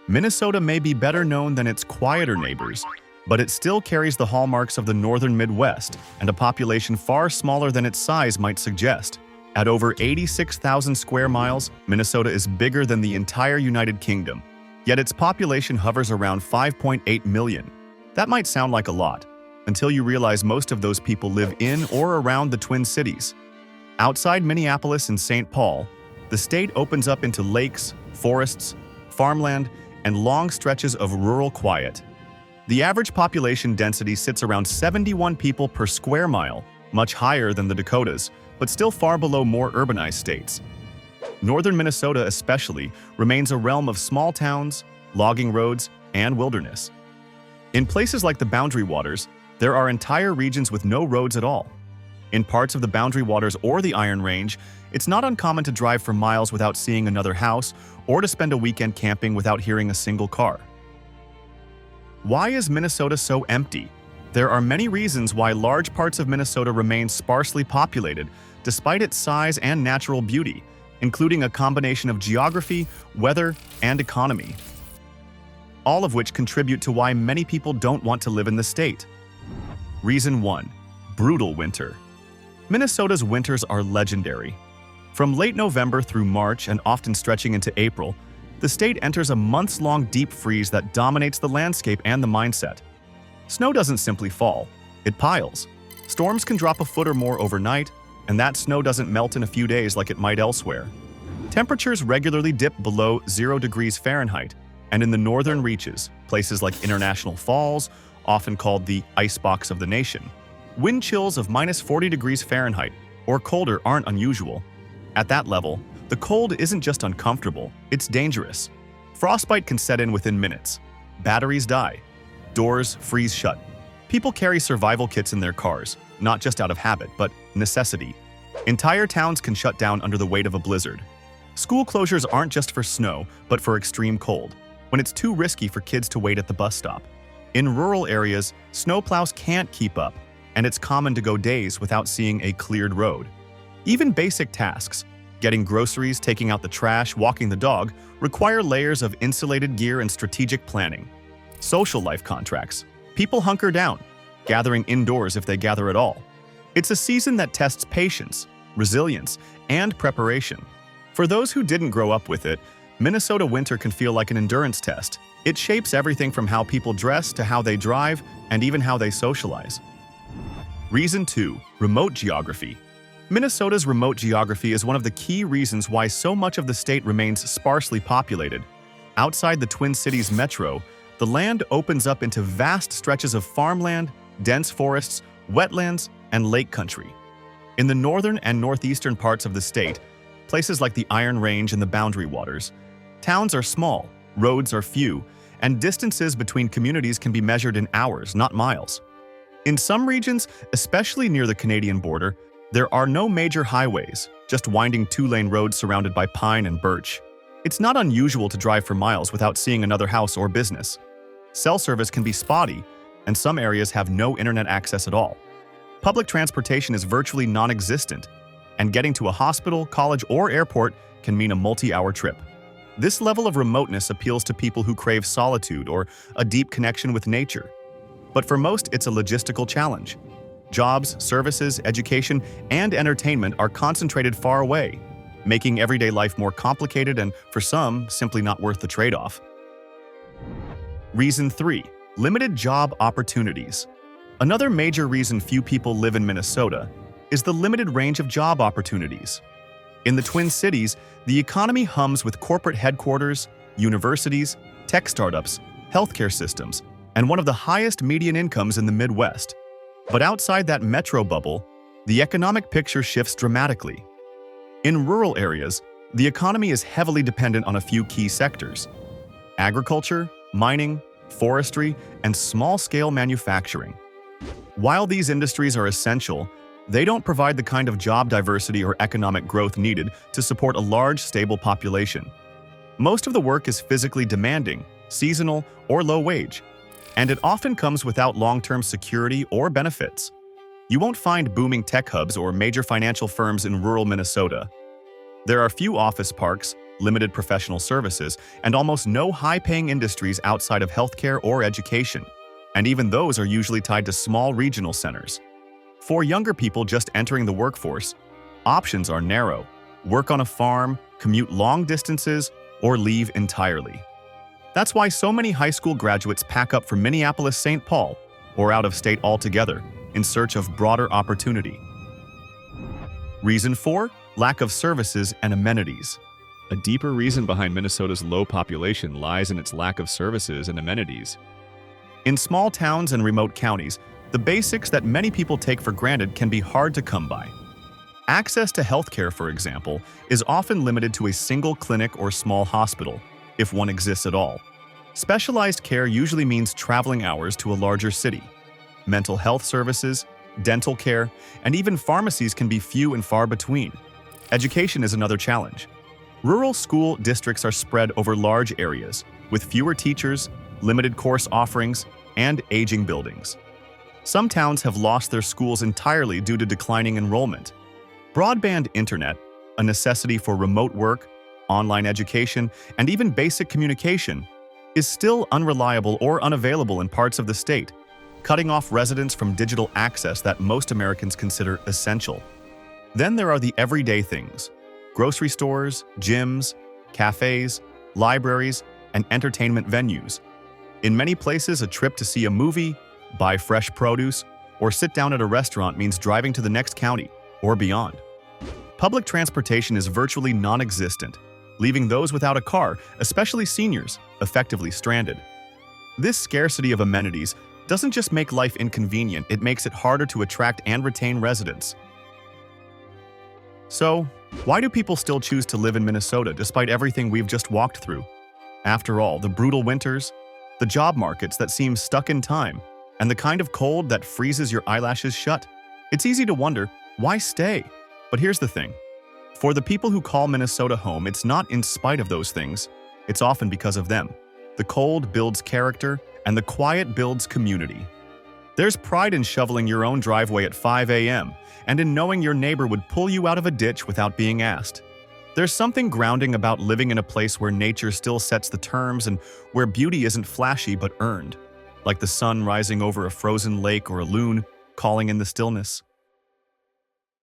Minnesota may be better known than its quieter neighbors, but it still carries the hallmarks of the northern Midwest and a population far smaller than its size might suggest. At over 86,000 square miles, Minnesota is bigger than the entire United Kingdom, yet its population hovers around 5.8 million. That might sound like a lot, until you realize most of those people live in or around the Twin Cities. Outside Minneapolis and St. Paul, the state opens up into lakes, forests, farmland, and long stretches of rural quiet. The average population density sits around 71 people per square mile, much higher than the Dakotas, but still far below more urbanized states. Northern Minnesota especially remains a realm of small towns, logging roads, and wilderness. In places like the Boundary Waters, there are entire regions with no roads at all. In parts of the Boundary Waters or the Iron Range, it's not uncommon to drive for miles without seeing another house or to spend a weekend camping without hearing a single car. Why is Minnesota so empty? There are many reasons why large parts of Minnesota remain sparsely populated, despite its size and natural beauty, including a combination of geography, weather, and economy, all of which contribute to why many people don't want to live in the state. Reason 1. Brutal winter. Minnesota's winters are legendary. From late November through March and often stretching into April, the state enters a months-long deep freeze that dominates the landscape and the mindset. Snow doesn't simply fall, it piles. Storms can drop a foot or more overnight, and that snow doesn't melt in a few days like it might elsewhere. Temperatures regularly dip below 0 degrees Fahrenheit, and in the northern reaches, places like International Falls, often called the icebox of the nation, wind chills of -40 degrees Fahrenheit or colder aren't unusual. At that level, the cold isn't just uncomfortable, it's dangerous. Frostbite can set in within minutes. Batteries die. Doors freeze shut. People carry survival kits in their cars, not just out of habit, but necessity. Entire towns can shut down under the weight of a blizzard. School closures aren't just for snow, but for extreme cold, when it's too risky for kids to wait at the bus stop. In rural areas, snowplows can't keep up, and it's common to go days without seeing a cleared road. Even basic tasks, getting groceries, taking out the trash, walking the dog, require layers of insulated gear and strategic planning. Social life contracts. People hunker down, gathering indoors if they gather at all. It's a season that tests patience, resilience, and preparation. For those who didn't grow up with it, Minnesota winter can feel like an endurance test. It shapes everything from how people dress to how they drive and even how they socialize. Reason 2. Remote geography. Minnesota's remote geography is one of the key reasons why so much of the state remains sparsely populated. Outside the Twin Cities metro, the land opens up into vast stretches of farmland, dense forests, wetlands, and lake country. In the northern and northeastern parts of the state, places like the Iron Range and the Boundary Waters, towns are small, roads are few, and distances between communities can be measured in hours, not miles. In some regions, especially near the Canadian border, there are no major highways, just winding two-lane roads surrounded by pine and birch. It's not unusual to drive for miles without seeing another house or business. Cell service can be spotty, and some areas have no internet access at all. Public transportation is virtually non-existent, and getting to a hospital, college, or airport can mean a multi-hour trip. This level of remoteness appeals to people who crave solitude or a deep connection with nature. But for most, it's a logistical challenge. Jobs, services, education, and entertainment are concentrated far away, making everyday life more complicated and, for some, simply not worth the trade-off. Reason 3. Limited job opportunities. Another major reason few people live in Minnesota is the limited range of job opportunities. In the Twin Cities, the economy hums with corporate headquarters, universities, tech startups, healthcare systems, and one of the highest median incomes in the Midwest. But outside that metro bubble, the economic picture shifts dramatically. In rural areas, the economy is heavily dependent on a few key sectors: agriculture, mining, forestry, and small-scale manufacturing. While these industries are essential, they don't provide the kind of job diversity or economic growth needed to support a large, stable population. Most of the work is physically demanding, seasonal, or low-wage, and it often comes without long-term security or benefits. You won't find booming tech hubs or major financial firms in rural Minnesota. There are few office parks, limited professional services, and almost no high-paying industries outside of healthcare or education. And even those are usually tied to small regional centers. For younger people just entering the workforce, options are narrow: work on a farm, commute long distances, or leave entirely. That's why so many high school graduates pack up for Minneapolis-St. Paul or out of state altogether in search of broader opportunity. Reason 4: lack of services and amenities. A deeper reason behind Minnesota's low population lies in its lack of services and amenities. In small towns and remote counties, the basics that many people take for granted can be hard to come by. Access to healthcare, for example, is often limited to a single clinic or small hospital, if one exists at all. Specialized care usually means traveling hours to a larger city. Mental health services, dental care, and even pharmacies can be few and far between. Education is another challenge. Rural school districts are spread over large areas, with fewer teachers, limited course offerings, and aging buildings. Some towns have lost their schools entirely due to declining enrollment. Broadband internet, a necessity for remote work, online education, and even basic communication, is still unreliable or unavailable in parts of the state, cutting off residents from digital access that most Americans consider essential. Then there are the everyday things: grocery stores, gyms, cafes, libraries, and entertainment venues. In many places, a trip to see a movie, buy fresh produce, or sit down at a restaurant means driving to the next county or beyond. Public transportation is virtually non-existent, leaving those without a car, especially seniors, effectively stranded. This scarcity of amenities doesn't just make life inconvenient, it makes it harder to attract and retain residents. So, why do people still choose to live in Minnesota despite everything we've just walked through? After all, the brutal winters, the job markets that seem stuck in time, and the kind of cold that freezes your eyelashes shut, it's easy to wonder, why stay? But here's the thing. For the people who call Minnesota home, it's not in spite of those things. It's often because of them. The cold builds character, and the quiet builds community. There's pride in shoveling your own driveway at 5 a.m., and in knowing your neighbor would pull you out of a ditch without being asked. There's something grounding about living in a place where nature still sets the terms and where beauty isn't flashy but earned, like the sun rising over a frozen lake or a loon calling in the stillness.